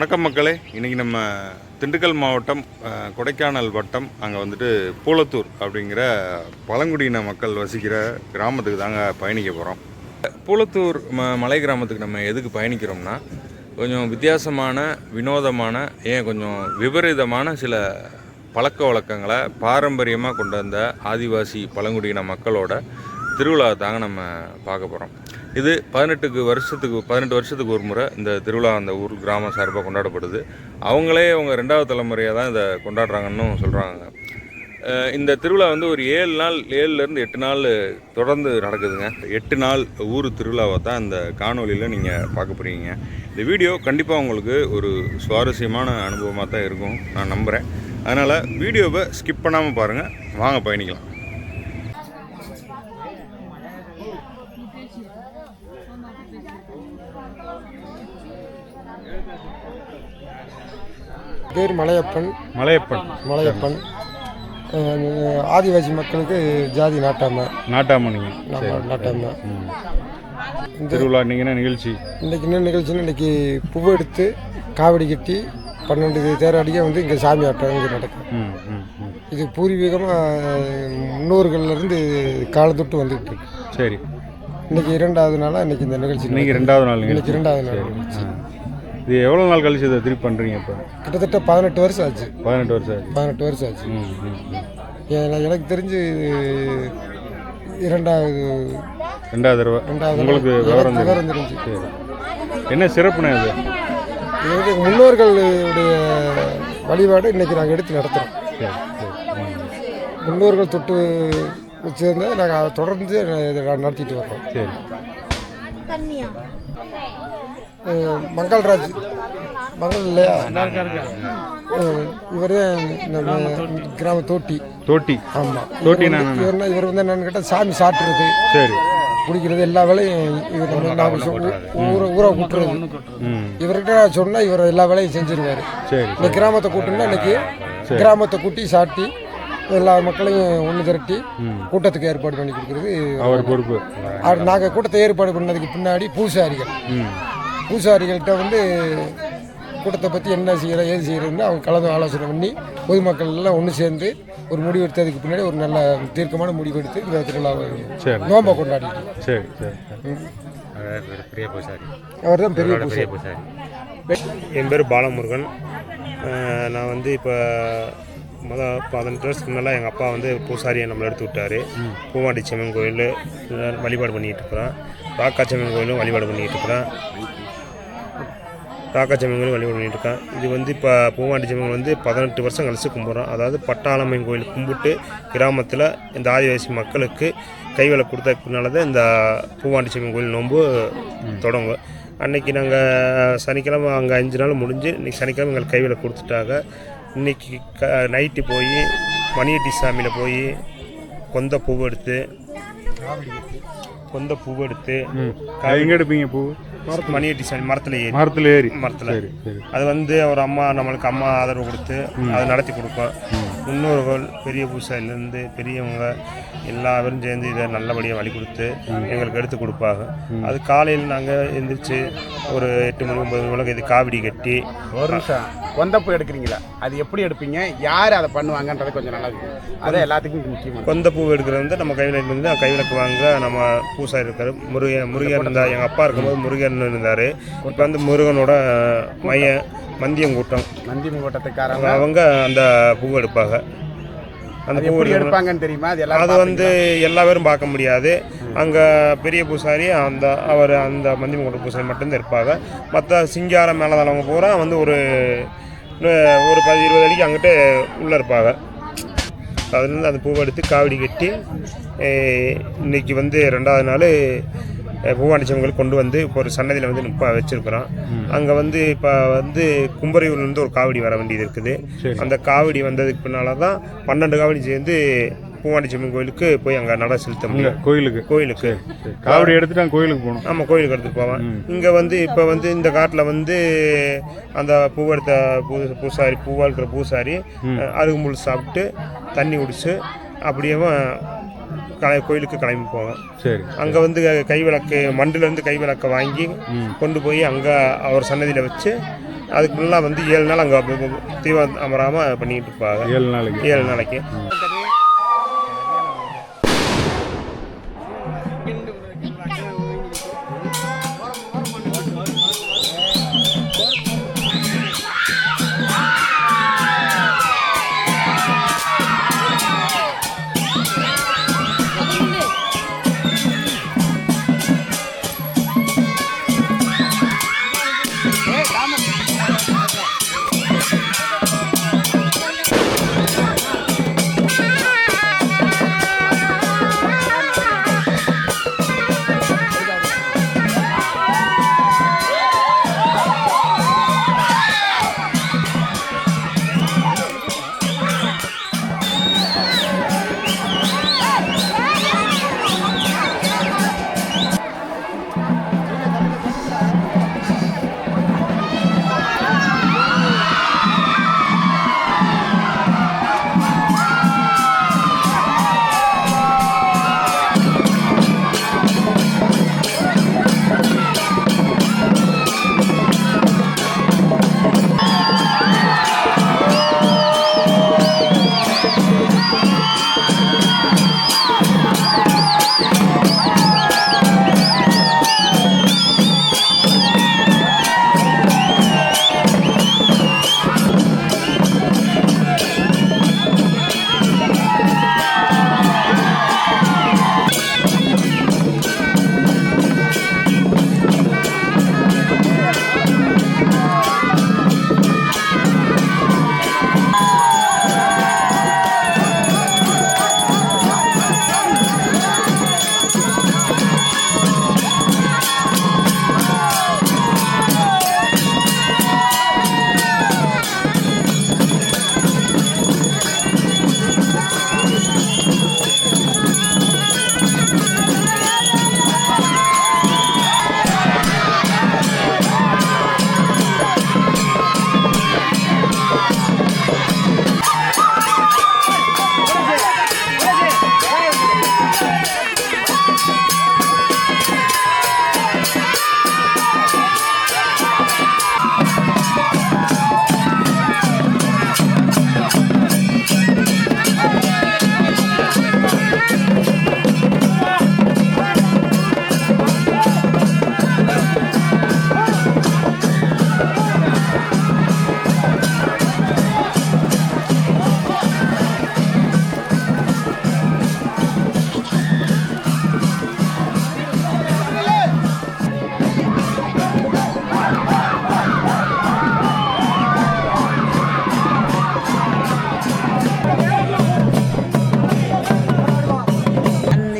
வணக்கம் மக்களே. இன்றைக்கி நம்ம திண்டுக்கல் மாவட்டம் கொடைக்கானல் வட்டம் அங்கே வந்துட்டு பூலத்தூர் அப்படிங்கிற பழங்குடியின மக்கள் வசிக்கிற கிராமத்துக்கு தாங்க பயணிக்க போகிறோம். பூலத்தூர் மலை கிராமத்துக்கு நம்ம எதுக்கு பயணிக்கிறோம்னா, கொஞ்சம் வித்தியாசமான, வினோதமான, கொஞ்சம் விபரீதமான சில பழக்க வழக்கங்களை பாரம்பரியமாக கொண்டு வந்த ஆதிவாசி பழங்குடியின மக்களோட திருவிழா தாங்க நம்ம பார்க்க போகிறோம். இது 18 வருஷத்துக்கு ஒரு முறை இந்த திருவிழா அந்த ஊர் கிராமம் சார்பாக கொண்டாடப்படுது. அவங்களே அவங்க 2வது தலைமுறையாக தான் இதை கொண்டாடுறாங்கன்னு சொல்கிறாங்க. இந்த திருவிழா வந்து ஒரு 7லேருந்து 8 நாள் தொடர்ந்து நடக்குதுங்க. 8 நாள் ஊர் திருவிழாவை தான் இந்த காணொலியில் நீங்கள் பார்க்க போகிறீங்க. இந்த வீடியோ கண்டிப்பாக உங்களுக்கு ஒரு சுவாரஸ்யமான அனுபவமாக தான் இருக்கும் நான் நம்புகிறேன். அதனால் வீடியோவை ஸ்கிப் பண்ணாமல் பாருங்கள். வாங்க பயணிக்கலாம். பேர் மலையப்பன். ஆதிவாசி மக்களுக்கு ஜாதி நாட்டாமை இந்த திருவிழா இன்றைக்கி என்ன நிகழ்ச்சி? என்ன நிகழ்ச்சின்னு இன்றைக்கி பூவை எடுத்து காவடி கட்டி 12 தேராடியாக வந்து இங்கே சாமி ஆட்டம் இங்கே நடக்கும். இது பூர்வீகமாக முன்னோர்கள்லேருந்து காலத்தொட்டு வந்துகிட்டு இருக்கு. சரி, இன்றைக்கி 2வது நாளாக இன்றைக்கி இந்த நிகழ்ச்சி. இன்றைக்கி 2வது நாள் நிகழ்ச்சி. இது எவ்வளோ நாள் கழிச்சு இதை திருப்பி பண்ணுறீங்க? இப்போ கிட்டத்தட்ட 18 வருஷம் ஆச்சு. 18 வருஷம் ஆச்சு. எனக்கு தெரிஞ்சு 2வது தடவை உங்களுக்கு விவரம் தெரிஞ்சு. சரி, என்ன சிறப்புனா இது? இது முன்னோர்களுடைய வழிபாடு இன்றைக்கி நாங்கள் எடுத்து நடத்துகிறோம். முன்னோர்கள் தொட்டு வச்சுருந்தா நாங்கள் அதை தொடர்ந்து நடத்திட்டு வர்றோம். சரி, மங்கள்ராஜ் இல்லையா, இவர் நம்ம கிராம தோட்டி. ஆமாம், இவர் வந்து என்னன்னு கேட்டால் சாமி சாட்டுறது, சரி, குடிக்கிறது, எல்லா வேலையும் இவர் ஊரை கூட்டுறது. இவர்கிட்ட சொன்னால் இவர் எல்லா வேலையும் செஞ்சிருவார். இந்த கிராமத்தை கூட்டணும்னா இன்னைக்கு கிராமத்தை கூட்டி சாட்டி எல்லா மக்களையும் ஒன்று திரட்டி கூட்டத்துக்கு ஏற்பாடு பண்ணி கொடுக்குறது அவர் பொறுப்பு. நாங்கள் கூட்டத்தை ஏற்பாடு பண்ணதுக்கு பின்னாடி பூசாரிகள்கிட்ட வந்து கூட்டத்தை பற்றி என்ன செய்கிறோம் ஏது செய்கிறோம்னு அவங்க கலந்து ஆலோசனை பண்ணி பொதுமக்கள் எல்லாம் ஒன்று சேர்ந்து ஒரு முடிவு எடுத்ததுக்கு பின்னாடி ஒரு நல்ல தீர்க்கமான முடிவு எடுத்து இந்த திருவிழாவை நோம்பை கொண்டாடிட்டு. சரி, அவர் தான் பெரிய பூசாரி. என் பேர் பாலமுருகன். நான் வந்து இப்போ 18 வருஷத்துக்கு முன்னால் எங்கள் அப்பா வந்து பூசாரியை நம்மளை எடுத்து விட்டார். பூவாண்டிச்சம்மன் கோயில் வழிபாடு பண்ணிகிட்டு இருக்கிறேன். ராக்காச்சம்மன் கோயிலும் வழிபாடு பண்ணிகிட்டு இருக்கிறேன். இது வந்து இப்போ பூவாண்டிச்சம்மன் வந்து 18 வருஷம் கழிச்சு கும்பிட்றோம். அதாவது பட்டாளம்மன் கோயில் கும்பிட்டு கிராமத்தில் இந்த ஆதிவாசி மக்களுக்கு கைவேலை கொடுத்ததுனால தான் இந்த பூவாண்டிச்சம்மன் கோயில் நோன்பு தொடங்கும். அன்றைக்கி நாங்கள் சனிக்கிழமை அங்கே 5 நாள் முடிஞ்சு இன்றைக்கி சனிக்கிழமை எங்களுக்கு கைவேலை கொடுத்துட்டாங்க. இன்றைக்கி நைட்டு போய் மணியட்டி சாமியில் போய் கொந்த பூவை எடுத்து எங்கே எடுப்பீங்க? பூ மணியட்டி சாமி மரத்தில் அது வந்து ஒரு அம்மா நம்மளுக்கு ஆதரவு கொடுத்து அதை நடத்தி கொடுப்போம். முன்னோர்கள் பெரிய பூசாரிலேருந்து பெரியவங்க எல்லாரும் சேர்ந்து இதை நல்லபடியாக வழி கொடுத்து எங்களுக்கு எடுத்து கொடுப்பாங்க. அது காலையில் நாங்கள் எழுந்திரிச்சு ஒரு 8 மணி 9 மணிக்கு இது காவடி கட்டி. ஒரு நிமிஷம், கொந்தப்பூ எடுக்கிறீங்களா? அது எப்படி எடுப்பீங்க? யார் அதை பண்ணுவாங்கன்றது கொஞ்சம் நல்லா இருக்கும். அதை எல்லாத்துக்கும் முக்கியமாக கொந்த பூ எடுக்கிறது வந்து நம்ம கைவிளக்கு வாங்க நம்ம பூசாரி இருக்கார். முருகன் இருந்தால் எங்கள் அப்பா இருக்கும்போது முருகன் இருந்தார். இப்போ வந்து முருகனோட மந்தியம் கூட்டத்துக்காரங்க அவங்க அந்த பூ எடுப்பாங்க. அந்த பூ எடுப்பாங்கன்னு தெரியுமா? அது வந்து எல்லா பேரும் பார்க்க முடியாது. அங்கே பெரிய பூசாரி அவர் அந்த மந்தியம் கூட்ட பூசாரி மட்டும்தான் இருப்பாங்க. மற்ற சிங்காரம் மேலதளவங்க பூரா வந்து ஒரு 10-20 அடிக்கு அங்கிட்டு உள்ளே இருப்பாங்க. அதுலேருந்து அந்த பூவை எடுத்து காவடி கட்டி இன்றைக்கி வந்து 2வது நாள் பூவாண்டிச்சம்மன் கொண்டு வந்து இப்போ ஒரு சன்னதியில் வந்து வச்சுருக்குறோம். அங்கே வந்து இப்போ வந்து கும்பரையூர்லேருந்து ஒரு காவடி வர வேண்டியது இருக்குது. அந்த காவடி வந்ததுக்கு பின்னால் தான் 12 காவடி சேர்ந்து பூவாண்டிச்சம்மன் கோயிலுக்கு போய் அங்கே நட செலுத்த முடியும். கோயிலுக்கு காவடி எடுத்துட்டு அங்கே கோயிலுக்கு போகணும். ஆமாம், கோயிலுக்கு எடுத்துகிட்டு போவேன். இங்கே வந்து இப்போ வந்து இந்த காட்டில் வந்து அந்த பூவெடுத்த பூவாக இருக்கிற பூசாரி அருகுமுள் சாப்பிட்டு தண்ணி குடிச்சு அப்படியே கோயிலுக்கு கிளம்பி போவேன். சரி, அங்கே வந்து கைவிளக்கு மண்டிலேருந்து கைவிளக்கை வாங்கி கொண்டு போய் அங்கே அவர் சன்னதியில் வச்சு அதுக்கு முன்னெல்லாம் வந்து 7 நாள் அங்கே தீபம் அமராமல் பண்ணிக்கிட்டு இருப்பாங்க. 7 நாளைக்கு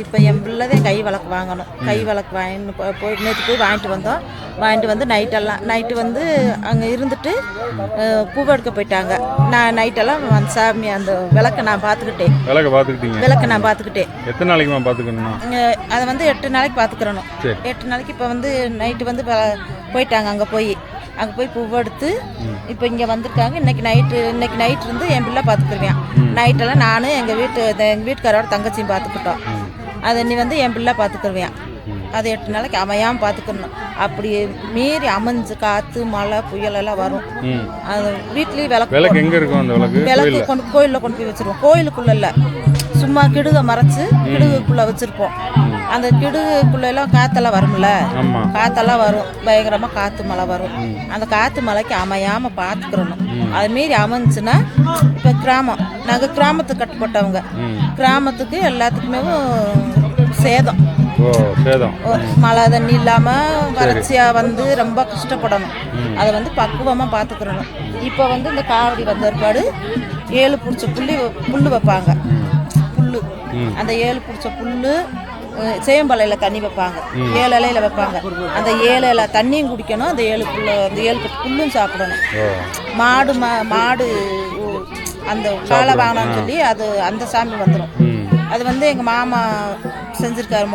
இப்போ என் பிள்ளை தான் கை விளக்கு வாங்கணும். கை விளக்கு வாங்கி போய் நேற்று போய் வாங்கிட்டு வந்து நைட்டு வந்து அங்கே இருந்துட்டு பூவை எடுக்க போயிட்டாங்க. நான் நைட்டெல்லாம் அந்த சாமி அந்த விளக்கை நான் பார்த்துக்கிட்டேன். விளக்கை நான் பார்த்துக்கிட்டேன். எத்தனை நாளைக்கு பார்த்துக்கணும்? அதை வந்து 8 நாளைக்கு பார்த்துக்கிறணும். 8 நாளைக்கு இப்போ வந்து நைட்டு வந்து போயிட்டாங்க. அங்கே போய் பூவை எடுத்து இப்போ இங்கே வந்திருக்காங்க. இன்னைக்கு நைட் இருந்து என் பிள்ளை பார்த்துக்குருவேன். நைட்டெல்லாம் நானும் எங்கள் வீட்டுக்காரோட தங்கச்சியும் பார்த்துக்கிட்டோம். அதை நீ வந்து என் பிள்ளை பார்த்துக்குருவேன். அது 8 நாளைக்கு அமையாமல் பார்த்துக்கணும். அப்படி மீறி அமைஞ்சு காற்று மழை புயலெல்லாம் வரும். அது வீட்லேயும் விளக்கு எங்கே இருக்கும்? அந்த விளக்கு கோயிலில் கொண்டு போய் வச்சுருவோம். கோயிலுக்குள்ளே இல்லை, சும்மா கிடுகை மறைச்சி கிடுகுக்குள்ளே வச்சுருப்போம். அந்த கிடுகுக்குள்ளெல்லாம் காற்றெல்லாம் வரும்ல, காற்றெல்லாம் வரும். பயங்கரமாக காற்று மழை வரும். அந்த காற்று மழைக்கு அமையாமல் பார்த்துக்கிறணும். அது மீறி அமைஞ்சுன்னா இப்போ நாங்கள் கிராமத்துக்கு கட்டுப்பட்டவங்க. கிராமத்துக்கு எல்லாத்துக்குமே சேதம். மழை தண்ணி இல்லாமல் வறட்சியாக வந்து ரொம்ப கஷ்டப்படணும். அதை வந்து பக்குவமாக பார்த்துக்கிறணும். இப்போ வந்து இந்த காவடி வந்த ஏற்பாடு 7 பிடிச்ச புல்லு வைப்பாங்க. அந்த 7 பிடிச்ச புல்லு சேம்பலையில் தண்ணி வைப்பாங்க. 7 இலையில் வைப்பாங்க. அந்த 7 இலை தண்ணியும் குடிக்கணும். அந்த 7 புல்லும் சாப்பிடணும். மாடு அந்த காலை வாங்கணும்னு சொல்லி அது அந்த சாமி வந்துடும். அது வந்து எங்கள் மாமா செஞ்சுருக்காரு.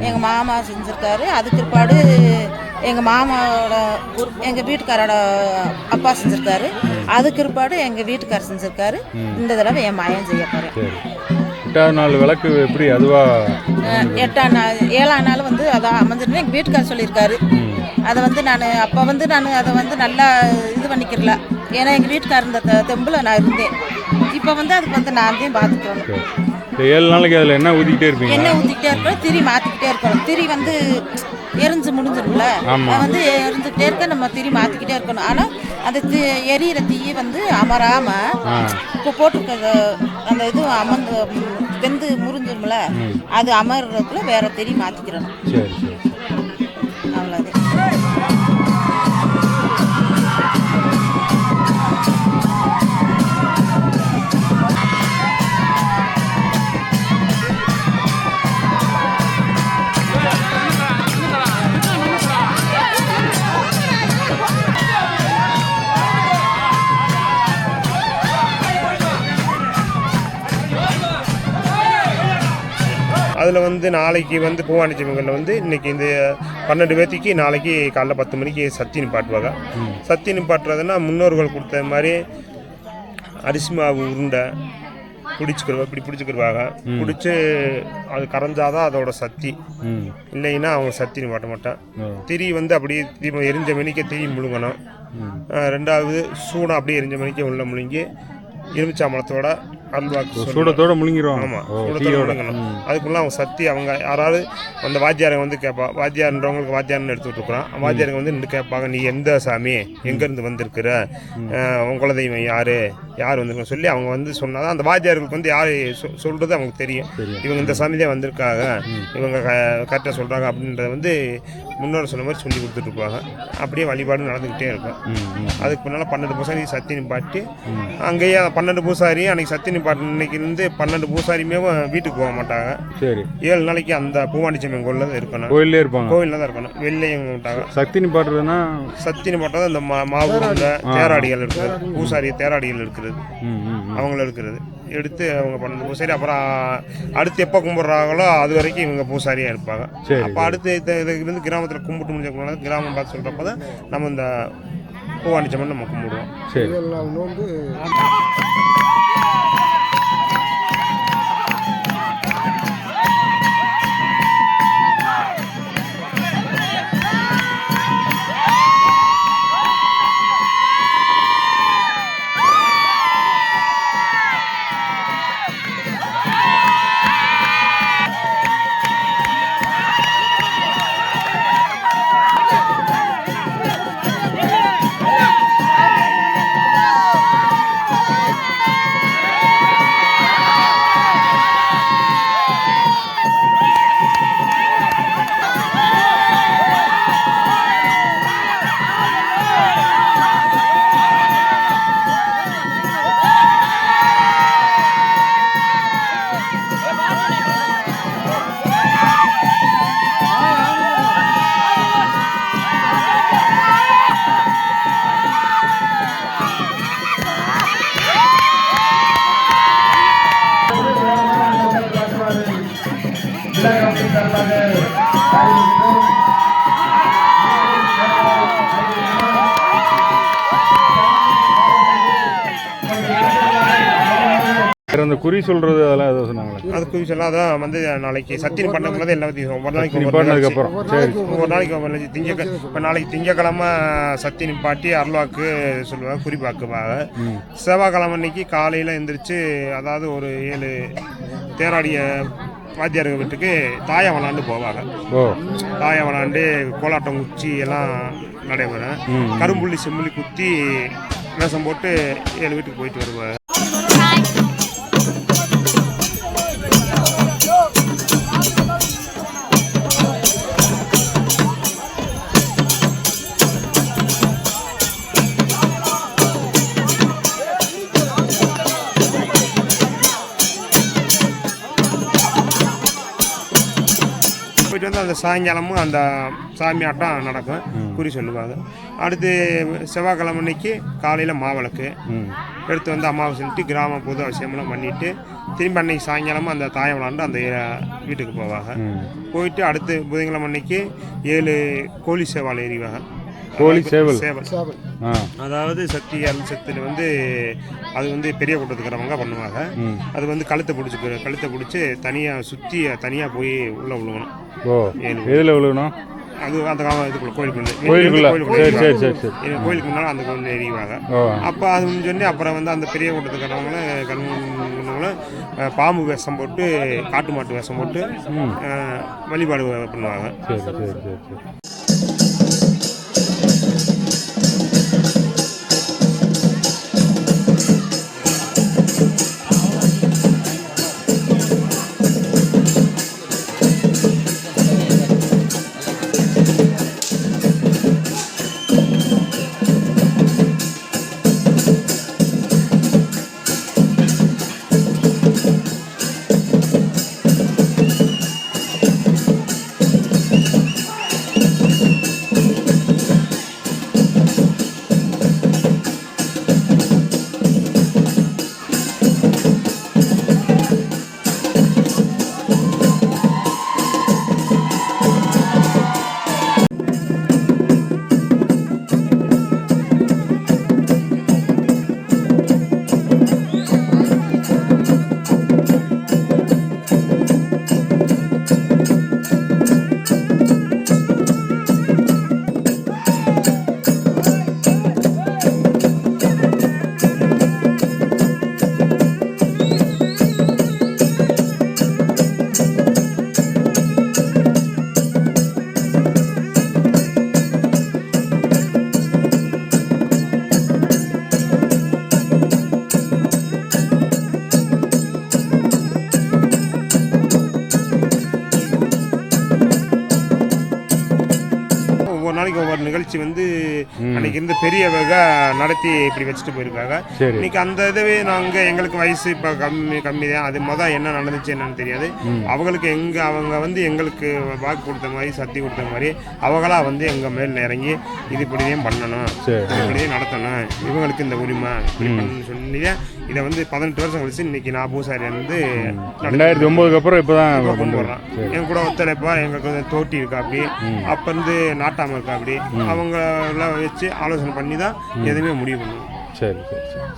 எங்கள் மாமா செஞ்சுருக்காரு. அதுக்கு பிற்பாடு எங்கள் வீட்டுக்காரோட அப்பா செஞ்சுருக்காரு. அதுக்கு பிற்பாடு எங்கள் வீட்டுக்காரர் செஞ்சுருக்காரு. இந்த தடவை என் மகன் செய்ய போகிறேன். 8ஆவது நாள் விளக்கு எப்படி? அதுவா 7ஆம் நாள் வந்து அதான் அமைஞ்சிருந்தேன். எங்கள் வீட்டுக்காரர் சொல்லியிருக்காரு. அதை வந்து நான் அப்போ வந்து நான் அதை வந்து நல்லா இது பண்ணிக்கிறல. ஏன்னா எங்கள் வீட்டுக்கார இருந்த தெம்பில் நான் இருந்தேன். இப்போ வந்து அதுக்கு வந்து நான் தான் பார்த்துக்கணும். இந்த 7 நாளைக்கு அதில் என்ன ஊற்றிக்கிட்டே இருப்பீங்க? எண்ணெய் ஊற்றிக்கிட்டே இருக்கணும், திரி மாற்றிக்கிட்டே இருக்கணும். திரி வந்து எரிஞ்சு முடிஞ்சிடும்ல, அது வந்து எரிஞ்சுக்கிட்டே இருக்க நம்ம திரி மாற்றிக்கிட்டே இருக்கணும். ஆனால் அந்த எரியிற தீயை வந்து அமராமல் இப்போ போட்டிருக்க அந்த இது அமர்ந்து வெந்து முறிஞ்சிடும்ல, அது அமர்றதுக்குள்ள வேற திரி மாற்றிக்கிறணும். சரி சரி. அவ்வளோதான். அதில் வந்து நாளைக்கு வந்து பூவாண்டி ஜெபங்களில் வந்து இன்றைக்கி இந்த 12 பேர்த்திக்கு நாளைக்கு காலைல 10 மணிக்கு சத்தி நிப்பாட்டுவாங்க. சத்தி நிப்பாட்டுறதுன்னா முன்னோர்கள் கொடுத்த மாதிரி அரிசி மாவு உருண்டை பிடிச்சிக்கிடுவா, இப்படி பிடிச்சிக்கிடுவாங்க. பிடிச்சி அது கரைஞ்சாதான் அதோட சத்தி, இல்லைன்னா அவங்க சத்தி நிப்பாட்ட மாட்டான். திரி வந்து அப்படியே எரிஞ்ச மணிக்கு திரி முழுங்கணும். ரெண்டாவது சூடம் அப்படியே எரிஞ்ச மணிக்கு உள்ள முழுங்கி எலுமிச்சாம்பழத்தோட அல்வாக்கு சூடத்தோட முழுங்கிடுவாங்க. ஆமாம், சூடத்தோட முழுங்கணும். அதுக்குள்ள அவங்க சத்தி அவங்க யாராவது அந்த வாத்தியாரங்க வந்து கேட்பா, வாத்தியார்ன்றவங்களுக்கு வாத்தியார்னு எடுத்து விட்டுருக்குறான். வாத்தியாரங்க வந்து நின்று கேட்பாங்க, நீ எந்த சாமி, எங்கேருந்து வந்திருக்கிற, உன் குலதெய்வம் யார் வந்திருக்கணும் சொல்லி அவங்க வந்து சொன்னாதான் அந்த வாத்தியார்களுக்கு வந்து யார் சொல்கிறது அவங்களுக்கு தெரியும். இவங்க இந்த சாமி தான் வந்திருக்காங்க, இவங்க கரெக்டாக சொல்கிறாங்க அப்படின்றத வந்து முன்னோர் சொன்ன மாதிரி சொல்லி கொடுத்துட்ருப்பாங்க. அப்படியே வழிபாடு நடந்துக்கிட்டே இருக்கும். அதுக்கு முன்னால் 12 பூசாரி சத்தி நிப்பாட்டி அங்கேயே 12 பூசாரி அன்றைக்கி சத்தி நிப்பாட்டு இன்னைக்கு இருந்து 12 பூசாரியுமே வீட்டுக்கு போக மாட்டாங்க. சரி, 7 நாளைக்கு அந்த பூவாண்டிச்சம்மன் கோயிலில் தான் இருக்கணும். கோயிலே இருப்பாங்க, கோயிலில் தான் இருக்கணும், வெளிலையும் மாட்டாங்க. சத்தி நிப்பாட்டுறதுன்னா சத்தி நிப்பாட்டுறது அந்த மாவு உருண்டை தேராடிகள் இருக்கிறது, பூசாரி தேராடிகள் இருக்கிறது, அவங்கள இருக்கிறது எடுத்து அவங்க 12 பூசாரி. அப்புறம் அடுத்து எப்போ கும்பிட்றாங்களோ அது வரைக்கும் இவங்க பூசாரியாக இருப்பாங்க. அப்போ அடுத்து இருந்து கிராமத்தில் கும்பிட்டு முடிஞ்ச கிராமம் பார்த்து சொல்கிறப்ப தான் நம்ம இந்த பூவாண்டிச்சம்மன் நம்ம கும்பிடுவோம். சரி. நோன்பு அந்த குறி சொல்றது அதெல்லாம் ஏதோ சொன்னாங்களே, அது குறி சொல்ல அதான் வந்து நாளைக்கு சத்தியம் பண்ணும்போது எல்லாத்தையும் ஒரு நாளைக்கு நிப்பாட்டினதுக்கப்புறம் சரி ஒரு நாளைக்கு இப்போ நாளைக்கு திங்கக்கிழமை சத்தி நிப்பாட்டி அருள்வாக்கு சொல்லுவாங்க, குறிப்பாக்குவாங்க. செவ்வாய்க்கிழமை அன்னைக்கு காலையில் எழுந்திரிச்சு அதாவது ஒரு 7 தேராடிய வாத்தியார்கள் வீட்டுக்கு தாயா விளாண்டு போவாங்க. தாயா விளாண்டு கோலாட்டம் குச்சி எல்லாம் நடைபெறும். கரும்புள்ளி செம்புள்ளி குத்தி வேஷம் போட்டு 7 வீட்டுக்கு போயிட்டு வருவாங்க. போயிட்டு வந்து அந்த சாயங்காலமும் அந்த சாமி ஆட்டம் நடக்கும், குறி சொல்லுவாங்க. அடுத்து செவ்வாய்க்கிழமை அன்னைக்கு காலையில் மாவிளக்கு எடுத்து வந்து அமாவாசைட்டு கிராம பொது அவசியமெல்லாம் பண்ணிவிட்டு திரும்பி அன்னைக்கு சாயங்காலமும் அந்த தாயை விளாண்டு அந்த வீட்டுக்கு போவாங்க. போயிட்டு அடுத்து புதன்கிழமை அன்னைக்கு 7 கோழி சேவால் எறிவாங்க. கோழி சேவல் அதாவது சக்தி அருள் சக்தியில் வந்து அது வந்து பெரிய கூட்டத்துக்கிறவங்க பண்ணுவாங்க. அது வந்து கழுத்தை பிடிச்சி தனியாக சுற்றி தனியாக போய் உள்ளே விழுகணும். எதில் விழுகணும்? அது அந்த இதுக்குள்ள கோயிலுக்குள்ள கோயிலுக்குள்ள சரி சரி சரி சரி கோயிலுக்கு முன்னால் அந்த கோயில் எரிவாங்க. அப்போ அது சொல்லி அப்புறம் வந்து அந்த பெரிய கூட்டத்துக்காரவங்களும் கண்ணுங்களும் பாம்பு வேஷம் போட்டு காட்டு மாட்டு வேஷம் போட்டு வழிபாடு பண்ணுவாங்க. சரி சரி சரி சரி. ஒவ்வொரு நாளைக்கு ஒவ்வொரு நிகழ்ச்சி வந்து அன்னைக்கு இருந்து பெரியவங்க நடத்தி இப்படி வச்சுட்டு போயிருக்காங்க. இன்னைக்கு அந்த இதுவே நாங்கள் எங்களுக்கு வயசு இப்போ கம்மி தான். அது மொதல் என்ன நடந்துச்சு என்னன்னு தெரியாது. அவங்களுக்கு அவங்க வந்து எங்களுக்கு வாக்கு கொடுத்த மாதிரி சக்தி கொடுத்த மாதிரி அவங்களா வந்து எங்கள் மேல் இறங்கி இது இப்படிதான் பண்ணணும், இப்படிதான் நடத்தணும், இவங்களுக்கு இந்த உரிமை இப்படி பண்ணணும்னு சொல்லி இதை வந்து 18 வருஷம் கழிச்சு இன்னைக்கு நான் பூசாரி வந்து 2009 அப்புறம் இப்போதான் கொண்டு வர்றேன். என் கூட ஒத்துழைப்பா எங்களுக்கு வந்து தோட்டி இருக்கா அப்படி அப்போ வந்து நாட்டாமல் இருக்கா அப்படி அவங்கள வச்சு ஆலோசனை பண்ணி தான் எதுவுமே முடிவு பண்ணுவோம். சரி சரி சரி.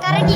கரடி